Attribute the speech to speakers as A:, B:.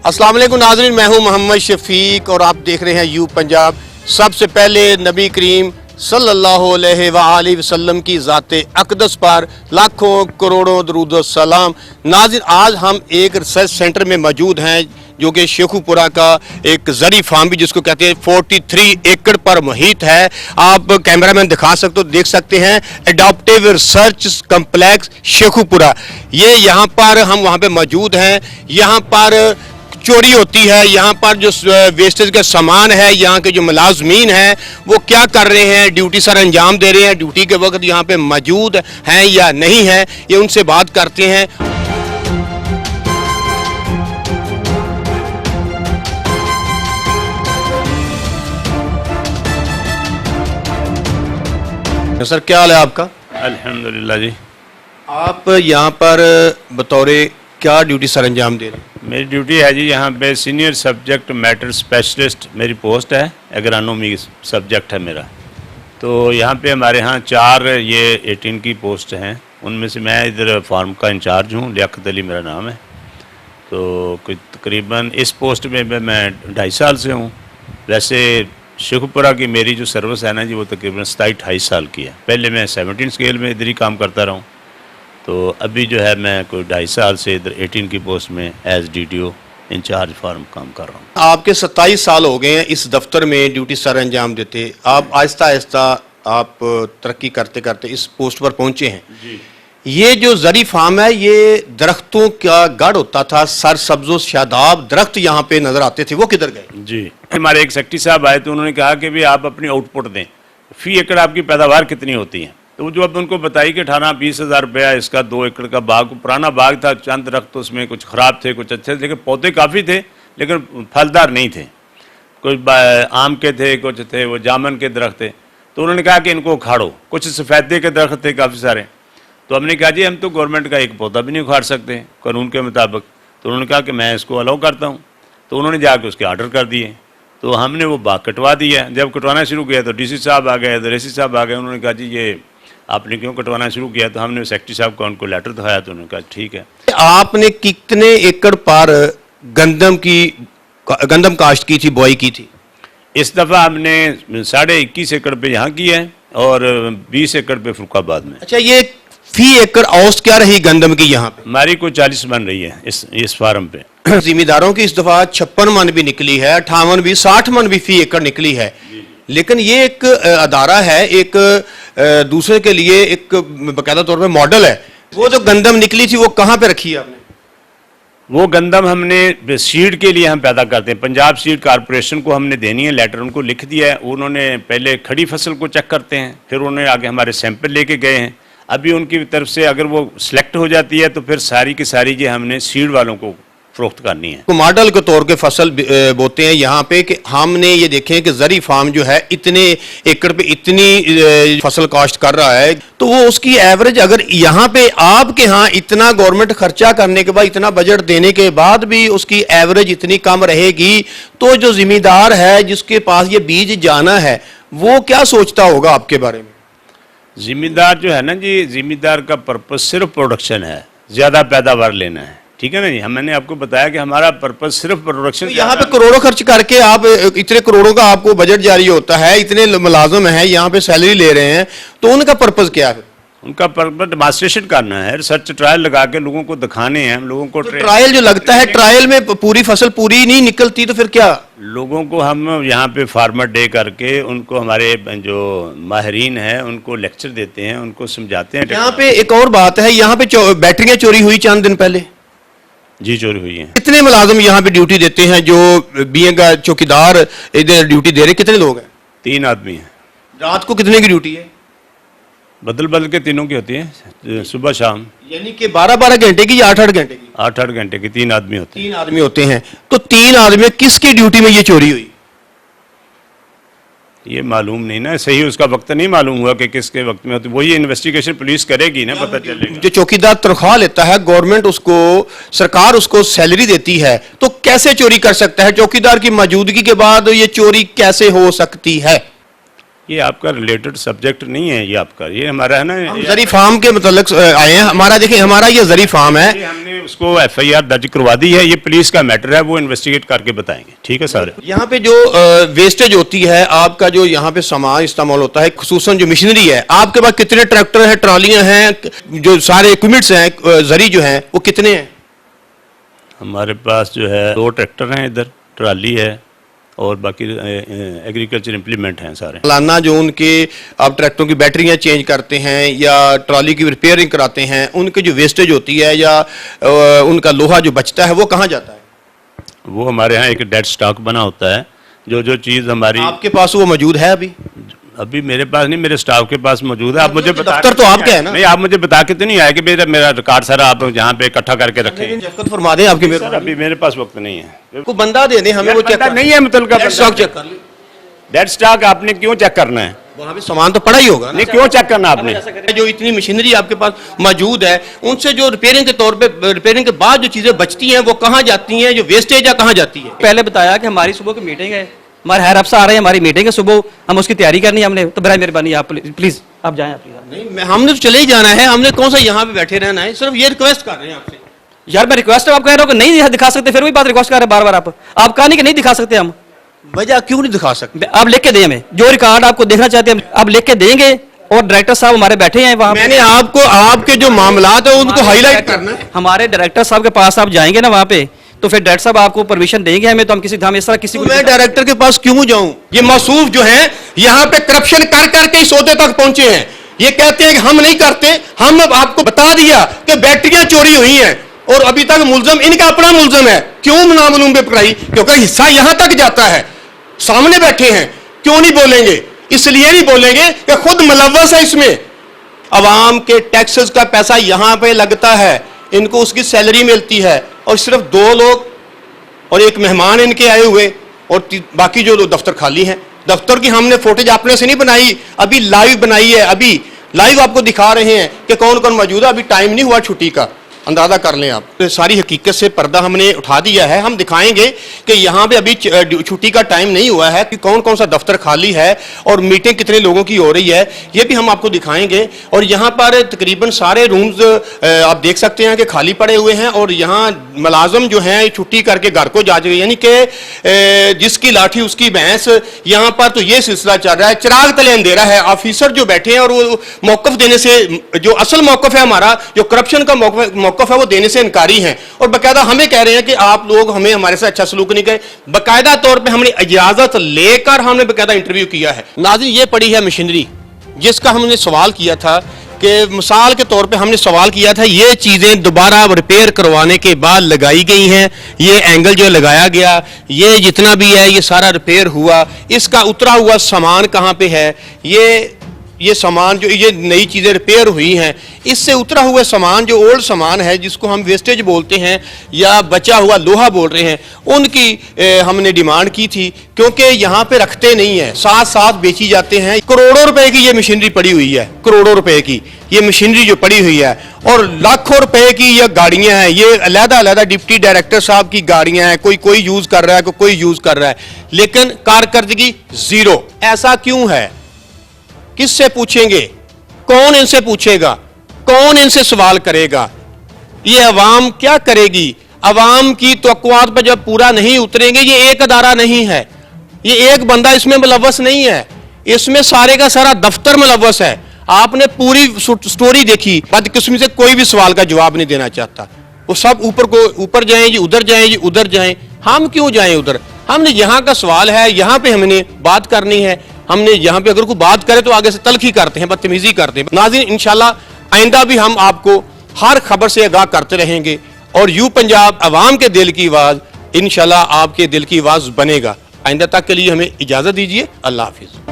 A: अस्सलाम वालेकुम नाज़रीन, मैं हूं मोहम्मद शफीक और आप देख रहे हैं यू पंजाब। सबसे पहले नबी करीम सल्लल्लाहु अलैहि वसल्लम की ज़ाते अक़दस पर लाखों करोड़ों दरूद सलाम। नाज़रीन, आज हम एक रिसर्च सेंटर में मौजूद हैं जो कि शेखुपुरा का एक ज़री फार्म भी जिसको कहते हैं 43 एकड़ पर मुहित है। आप कैमरामैन दिखा सकते हो, देख सकते हैं एडॉप्टिव रिसर्च कम्प्लेक्स शेखुपुरा। ये यहाँ पर हम वहाँ पे मौजूद हैं। यहाँ पर चोरी होती है, यहाँ पर जो वेस्टेज का सामान है, यहाँ के जो मुलाजमीन हैं वो क्या कर रहे हैं, ड्यूटी सर अंजाम दे रहे हैं, ड्यूटी के वक्त यहाँ पे मौजूद हैं या नहीं है, ये उनसे बात करते हैं। सर क्या हाल है आपका?
B: अल्हम्दुलिल्लाह जी।
A: आप यहाँ पर बतौरे क्या ड्यूटी सर अंजाम दे रहे हैं?
B: मेरी ड्यूटी है जी यहाँ पे सीनियर सब्जेक्ट मैटर स्पेशलिस्ट मेरी पोस्ट है, एग्रानोमी सब्जेक्ट है मेरा। तो यहाँ पे हमारे यहाँ 4 ये 18 की पोस्ट हैं, उनमें से मैं इधर फार्म का इंचार्ज हूँ, लियाकत अली मेरा नाम है। तो तकरीबन इस पोस्ट में मैं 2.5 साल से हूँ। वैसे शेखुपुरा की मेरी जो सर्विस है ना जी वो तकरीबन 27-28 साल की है। पहले मैं 17 स्केल में इधर ही काम करता रहा हूँ, तो अभी जो है मैं कोई 2.5 साल से इधर 18 की पोस्ट में एज DTO इंचार्ज फार्म काम कर रहा हूँ।
A: आपके 27 साल हो गए हैं इस दफ्तर में ड्यूटी सर अंजाम देते। आप आहिस्ता आहिस्ता आप तरक्की करते करते इस पोस्ट पर पहुंचे हैं जी। ये जो ज़री फार्म है ये दरख्तों का गढ़ होता था, सर सब्ज़ो शादाब दरख्त यहाँ पे नजर आते थे, वो किधर गए
B: जी? हमारे एक सेक्रेटरी साहब आए तो उन्होंने कहा कि भी आप अपनी आउटपुट दें, फी एकड़ आपकी पैदावार कितनी होती है। तो जो अब उनको बताई कि 18-20 हज़ार रुपया इसका 2 एकड़ का बाग, पुराना बाग था, चंद दरख्त तो उसमें कुछ ख़राब थे कुछ अच्छे थे, लेकिन पौधे काफ़ी थे लेकिन फलदार नहीं थे। कुछ आम के थे, कुछ थे वो जामन के दरख्त थे। तो उन्होंने कहा कि इनको उखाड़ो। कुछ सफ़ेदे के दरख्त थे काफ़ी सारे। तो हमने कहा जी हम तो गवर्नमेंट का एक पौधा भी नहीं उखाड़ सकते कानून के मुताबिक। तो उन्होंने कहा कि मैं इसको अलाउ करता हूँ। तो उन्होंने जाके उसके आर्डर कर दिए। तो हमने वो बाग कटवा दिया। जब कटवाना शुरू किया तो DC साहब आ गए, तो AC साहब आ गए। उन्होंने कहा जी ये आपने क्यों कटवाना शुरू किया? तो हमने सेक्रेटरी साहब को उनको लेटर दिखाया तो उन्होंने कहा ठीक है।
A: आपने कितने एकड़ पर गंदम काश्त की थी, बुआई की थी?
B: इस दफ़ा हमने 21.5 एकड़ पे यहाँ की है और 20 एकड़ पे फरुखाबाद में।
A: अच्छा, ये फी एकड़ औसत क्या रही गंदम की यहाँ पे?
B: हमारी कोई 40 मन रही है इस फार्म पे।
A: जिम्मेदारों की इस दफ़ा 56 मन भी निकली है, 58 भी, 60 मन भी फी एकड़ निकली है। लेकिन ये एक अदारा है, एक दूसरे के लिए एक बाकायदा तौर पे मॉडल है। वो जो गंदम निकली थी वो कहाँ पे रखी है आपने?
B: वो गंदम हमने सीड के लिए हम पैदा करते हैं। पंजाब सीड कारपोरेशन को हमने देनी है, लेटर उनको लिख दिया है। उन्होंने पहले खड़ी फसल को चेक करते हैं, फिर उन्होंने आगे हमारे सैंपल लेके गए हैं। अभी उनकी तरफ से अगर वो सिलेक्ट हो जाती है तो फिर सारी की सारी जो हमने सीड वालों को फरोख्त करनी है।
A: मॉडल के तौर के फसल बोते हैं यहाँ पे कि हमने ये देखें कि ज़री फार्म जो है इतने एकड़ पे इतनी फसल काश्त कर रहा है, तो वो उसकी एवरेज अगर यहाँ पे आपके यहाँ इतना गवर्नमेंट खर्चा करने के बाद, इतना बजट देने के बाद भी उसकी एवरेज इतनी कम रहेगी, तो जो जिम्मेदार है जिसके पास ये बीज जाना है वो क्या सोचता होगा आपके बारे में?
B: जिम्मेदार जो है ना जी, जिम्मेदार का पर्पस सिर्फ प्रोडक्शन है, ज़्यादा पैदावार लेना है, ठीक है ना जी। मैंने आपको बताया कि हमारा पर्पस सिर्फ प्रोडक्शन।
A: तो यहाँ पे करोड़ों खर्च करके आप इतने करोड़ों का आपको बजट जारी होता है, इतने मुलाजिम हैं यहाँ पे सैलरी ले रहे हैं, तो उनका पर्पस क्या है?
B: उनका पर्पस डेमोंस्ट्रेशन करना है, रिसर्च ट्रायल लगा के लोगों को दिखाने हैं, लोगों को।
A: तो ट्रायल जो लगता है, ट्रायल में पूरी फसल पूरी नहीं निकलती तो फिर क्या?
B: लोगों को हम यहाँ पे फार्मर डे करके उनको हमारे जो माहिरीन हैं उनको लेक्चर देते हैं, उनको समझाते हैं।
A: यहाँ पे एक और बात है, यहाँ पे बैटरियाँ चोरी हुई चंद दिन पहले।
B: जी, चोरी हुई है।
A: कितने मुलाजिम यहाँ पे ड्यूटी देते हैं जो बीए का चौकीदार इधर ड्यूटी दे रहे, कितने लोग हैं?
B: 3 आदमी हैं।
A: रात को कितने की ड्यूटी है?
B: बदल बदल के तीनों की होती है, सुबह शाम।
A: यानी कि 12-12 घंटे की या 8-8 घंटे की?
B: 8-8 घंटे की 3 आदमी होते हैं।
A: 3 आदमी होते हैं। तो 3 आदमी किसकी ड्यूटी में ये चोरी हुई?
B: ये मालूम नहीं ना, सही उसका वक्त नहीं मालूम हुआ कि किसके वक्त में होती, वही इन्वेस्टिगेशन पुलिस करेगी ना, पता चलेगा।
A: जो चौकीदार तनख्वाह लेता है, गवर्नमेंट उसको, सरकार उसको सैलरी देती है, तो कैसे चोरी कर सकता है? चौकीदार की मौजूदगी के बाद ये चोरी कैसे हो सकती है?
B: ये आपका रिलेटेड सब्जेक्ट नहीं है, ये आपका, ये हमारा है ना,
A: जरी फार्म के मतलब आए हैं। हमारा देखिए, हमारा ये जरी फार्म है,
B: ये हमने उसको FIR दर्ज करवा दी है, ये पुलिस का मैटर है, वो इन्वेस्टिगेट करके बताएंगे, ठीक है सर।
A: यहाँ पे जो वेस्टेज होती है, आपका जो यहाँ पे सामान इस्तेमाल होता है, खुसूसन जो मशीनरी है, आपके पास कितने ट्रैक्टर हैं, ट्रॉलियां हैं, जो सारे इक्विपमेंट्स हैं, जरी जो हैं, वो कितने हैं?
B: हमारे पास जो है 2 ट्रैक्टर हैं, इधर ट्राली है और बाकी एग्रीकल्चर इम्प्लीमेंट हैं सारे। सालाना
A: जो उनके आप ट्रैक्टरों की बैटरियां चेंज करते हैं या ट्रॉली की रिपेयरिंग कराते हैं, उनकी जो वेस्टेज होती है या उनका लोहा जो बचता है, वो कहाँ जाता है?
B: वो हमारे यहाँ एक डेड स्टॉक बना होता है, जो चीज़ हमारी।
A: आपके पास वो मौजूद है?
B: अभी मेरे पास नहीं, मेरे स्टाफ के पास मौजूद है। आप मुझे बता,
A: दफ्तर तो आपका है ना?
B: नहीं, आप मुझे बता के तो नहीं आया कि मेरा रिकॉर्ड सारा आप यहाँ पे इकट्ठा करके रखें।
A: जफ्त फरमा दें आपकी।
B: अभी मेरे पास वक्त नहीं है,
A: कोई बंदा दे दें हमें, वो चेक
B: नहीं है, मतलब
A: डेड स्टॉक चेक कर ले।
B: डेड स्टॉक आपने क्यों चेक करना है?
A: वहाँ पे सामान तो पड़ा ही होगा
B: नहीं, क्यों चेक करना आपने?
A: जो इतनी मशीनरी आपके पास मौजूद है, उनसे जो रिपेयरिंग के तौर पे, रिपेयरिंग के बाद जो चीजें बचती हैं, वो कहाँ जाती हैं? जो वेस्टेज है कहाँ जाती है?
C: पहले बताया कि हमारी सुबह की मीटिंग है, हमारे हायर अफसर आ रहे हैं, हमारी मीटिंग है सुबह, हम उसकी तैयारी करनी है हमने, तो बड़ा मेहरबानी आप प्लीज आप जाएं।
A: नहीं, हमने तो चले ही जाना है, हमने कौन सा यहाँ पे बैठे रहना है? सिर्फ ये रिक्वेस्ट कर रहे हैं आपसे।
C: यार मैं रिक्वेस्ट आप कह रहे हो कि नहीं दिखा सकते, फिर वही बात रिक्वेस्ट कर रहे हैं बार बार। आप कहा नहीं कि नहीं दिखा सकते, हम
A: वजह क्यों नहीं दिखा सकते?
C: आप लिख के दें हमें, जो रिकॉर्ड आपको देखना चाहते हैं आप लिख के देंगे, और डायरेक्टर साहब हमारे बैठे हैं वहाँ।
A: मैंने आपको आपके जो मामलात है उनको हाईलाइट करना है।
C: हमारे डायरेक्टर साहब के पास आप जाएंगे ना वहाँ पे, तो फिर डायरेक्टर साहब आपको परमिशन देंगे हमें, तो हम किसी धाम इस तरह किसी को।
A: मैं डायरेक्टर के पास क्यों जाऊं? ये मौसूफ जो है यहाँ पे करप्शन कर करके इस ओहदे तक पहुंचे हैं। ये कहते हैं कि हम नहीं करते, हम आपको बता दिया कि बैटरियां चोरी हुई हैं और अभी तक मुलजम इनका अपना मुलजम है। क्यों नामालूम पे पकड़ाई? क्योंकि हिस्सा यहां तक जाता है, सामने बैठे हैं, क्यों नहीं बोलेंगे? इसलिए नहीं बोलेंगे कि खुद मुलव्वस है इसमें। अवाम के टैक्सेस का पैसा यहां पे लगता है, इनको उसकी सैलरी मिलती है, और सिर्फ 2 लोग और एक मेहमान इनके आए हुए, और बाकी जो दफ्तर खाली हैं। दफ्तर की हमने फुटेज अपने से नहीं बनाई, अभी लाइव बनाई है, अभी लाइव आपको दिखा रहे हैं कि कौन कौन मौजूद है। अभी टाइम नहीं हुआ छुट्टी का, अंदाजा कर लें आप। तो सारी हकीकत से पर्दा हमने उठा दिया है। हम दिखाएंगे कि यहाँ पे अभी छुट्टी का टाइम नहीं हुआ है, कि कौन कौन सा दफ्तर खाली है और मीटिंग कितने लोगों की हो रही है, ये भी हम आपको दिखाएंगे। और यहाँ पर तकरीबन सारे रूम्स आप देख सकते हैं कि खाली पड़े हुए हैं, और यहाँ मुलाजम जो हैं छुट्टी करके घर को जा चुके, यानी कि जिसकी लाठी उसकी भैंस। यहाँ पर तो ये सिलसिला चल रहा है, चिराग तले अंधेरा है। ऑफिसर जो बैठे हैं और वो मौकफ देने से, जो असल मौकफ है हमारा, जो करप्शन का मौकफ है, वो देने से इनकारी हैं, और बाकायदा हमें कह रहे हैं कि आप लोग हमें हमारे साथ अच्छा सलूक नहीं करें। बाकायदा तौर पे हमने इजाजत लेकर हमने बाकायदा इंटरव्यू किया है। नाज़रीन, ये पड़ी है मशीनरी जिसका हमने सवाल किया था, कि मिसाल के तौर पे हमने सवाल किया था, ये चीज़ें दोबारा रिपेयर करवाने के बाद लगाई गई हैं, ये एंगल जो लगाया गया, ये जितना भी है ये सारा रिपेयर हुआ, इसका उतरा हुआ सामान कहाँ पे है? ये सामान जो ये नई चीज़ें रिपेयर हुई हैं, इससे उतरा हुआ सामान जो ओल्ड सामान है, जिसको हम वेस्टेज बोलते हैं या बचा हुआ लोहा बोल रहे हैं, उनकी हमने डिमांड की थी, क्योंकि यहाँ पे रखते नहीं हैं, साथ साथ बेची जाते हैं। करोड़ों रुपए की ये मशीनरी पड़ी हुई है, करोड़ों रुपए की ये मशीनरी जो पड़ी हुई है, और लाखों रुपए की ये गाड़ियाँ हैं। ये अलग-अलग डिप्टी डायरेक्टर साहब की गाड़ियाँ हैं, कोई यूज़ कर रहा है, कोई यूज़ कर रहा है, लेकिन कारकर्दगी ज़ीरो। ऐसा क्यों है? किससे पूछेंगे? कौन इनसे पूछेगा? कौन इनसे सवाल करेगा? ये अवाम क्या करेगी? अवाम की तवक्कुआत पर जब पूरा नहीं उतरेंगे, ये एक अदारा नहीं है, ये एक बंदा इसमें मुलव्वस नहीं है, इसमें सारे का सारा दफ्तर मुलव्वस है। आपने पूरी स्टोरी देखी, बदकिस्मती से कोई भी सवाल का जवाब नहीं देना चाहता। वो सब ऊपर जाएं जी, उधर जाएं जी, उधर जाएं। हम क्यों जाएं उधर? हमने यहाँ का सवाल है, यहाँ पे हमने बात करनी है। हमने यहाँ पे अगर कोई बात करे तो आगे से तलखी करते हैं, बदतमीजी करते हैं। नाज़रीन, इंशाल्लाह आइंदा भी हम आपको हर खबर से आगाह करते रहेंगे, और यू पंजाब अवाम के दिल की आवाज़ इंशाल्लाह आपके दिल की आवाज़ बनेगा। आइंदा तक के लिए हमें इजाज़त दीजिए। अल्लाह हाफिज़।